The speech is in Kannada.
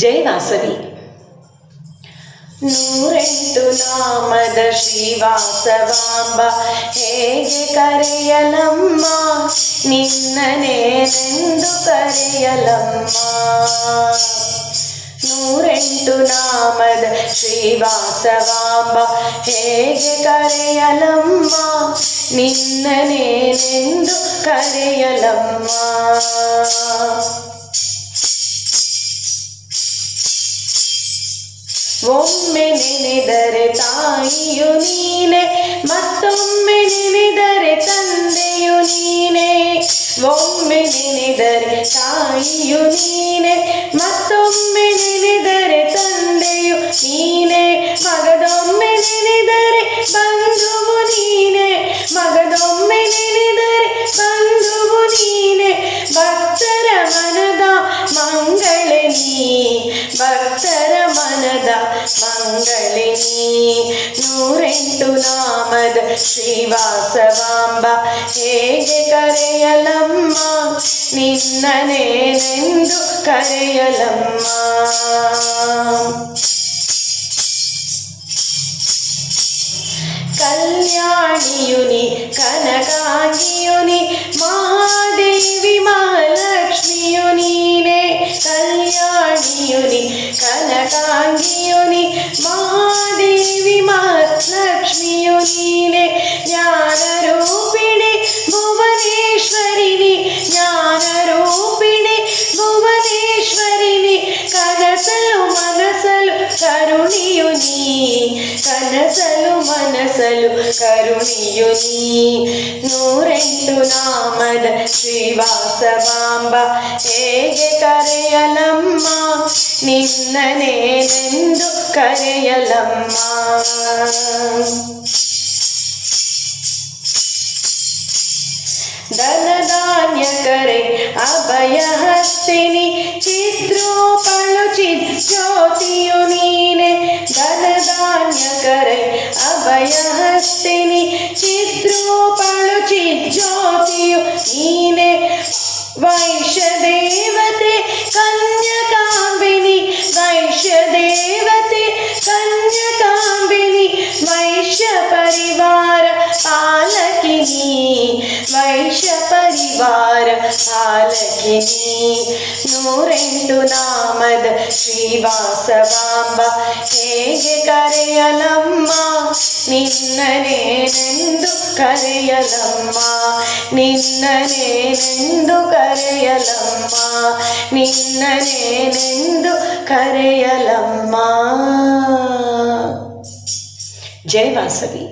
ಜೈ ವಾಸವಿ. ನೂರೆಂಟು ನಾಮದ ಶ್ರೀವಾಸವಾಂಬ ಹೇಗೆ ಕರೆಯಲಮ್ಮ, ನಿನ್ನನೇನೆಂದು ಕರೆಯಲಮ್ಮ. ನೂರೆಂಟು ನಾಮದ ಶ್ರೀವಾಸವಾಂಬ ಹೇಗೆ ಕರೆಯಲಮ್ಮ, ನಿನ್ನನೇನೆಂದು ಕರೆಯಲಮ್ಮ. ಒಮ್ಮೆ ನೆನೆದರೆ ತಾಯಿಯು ನೀನೆ, ಮತ್ತೊಮ್ಮೆ ನೆನೆದರೆ ತಂದೆಯು ನೀನೆ. ಒಮ್ಮೆ ನೆನೆದರೆ ತಾಯಿಯು ನೀನೆ, ಮತ್ತೊಮ್ಮೆ ನೆನೆದರೆ ತಂದೆಯು ನೀನೆ. ಮಗದೊಮ್ಮೆ ನೆನೆದರೆ ಬಂಧುವು ನೀನೆ, ಮಗದೊಮ್ಮೆ ನೆನೆದರೆ ಬಂಧುವು ನೀನೆ. ಭಕ್ತರ ಮನದ ಮಂಗಳೇ ನೀ, ಭಕ್ತರ ಮನದ ಮಂಗಳೇ ನೀ. ನೂರೆಂಟು ನಾಮದ ಶ್ರೀವಾಸವಾಂಬ ಹೇಗೆ ಕರೆಯಲಮ್ಮ, ನಿನ್ನನೇನೆಂದು ಕರೆಯಲಮ್ಮ. ಕಲ್ಯಾಣಿಯುನಿ ಕನಕಾಂಗಿಯುನಿ, ಮಹಾದೇವಿ ಮಹಾಲಕ್ಷ್ಮಿಯು ನೀನೆ. ಕಲ್ಯಾಣಿಯುನಿ ಕನಕಾಂಗಿಯುನಿ, ಮಹಾದೇವಿ ಮಹಾಲಕ್ಷ್ಮಿಯು ನೀನೆ. ಜ್ಞಾನರೂಪಿಣಿ ಭುವನೇಶ್ವರಿನಿ, ಜ್ಞಾನರೂಪಿಣಿ ಭುವನೇಶ್ವರಿನಿ. ಕನಸಲು ಮನಸಲು ಕರುಣಿಯು ನೀ, ಕನಸಲು ಮನಸಲು ಕರುಣಿಯು ನೀ. ನೂರೆಂಟು ನಾಮದ ಶ್ರೀವಾಸವಾಂಬ ಹೇಗೆ ಕರೆಯಲಮ್ಮ, ನಿನ್ನನೇನೆಂದು ಕರೆಯಲಮ್ಮ. ಧನಧಾನ್ಯಕರೆ ಅಭಯಹಸ್ತಿನಿ, ಚಿದ್ರೂಪಳು ಚಿಜ್ಯೋತಿಯು ನೀನೆ. ಧನಧಾನ್ಯಕರೆ ಅಭಯಹಸ್ತಿನಿ, ಚಿದ್ರೂಪಳು ಚಿಜ್ಯೋತಿಯು ನೀನೆ. ವೈಶ್ಯದೇವತೆ ಕನ್ಯಕಾಂಬಿನಿ, ವೈಶ್ಯದೇವತೆ ಕನ್ಯಕಾಂಬಿನಿ. ವೈಶ್ಯ ಪರಿವಾರ ಪಾಲಕಿನಿ, ವೈಶ್ಯ ಪರಿವಾರ ಪಾಲಕಿನಿ. ನೂರೆಂಟು ನಾಮದ ಶ್ರೀವಾಸವಾಂಬ ಹೇಗೆ ಕರೆಯಲಮ್ಮ, ನಿನ್ನನೇನೆಂದು ಕರೆಯಲಮ್ಮ. ನಿನ್ನನೇನೆಂದು ಕರೆಯಲಮ್ಮ, ನಿನ್ನನೇನೆಂದು ಕರೆಯಲಮ್ಮ. ಜೈ ವಾಸವಿ.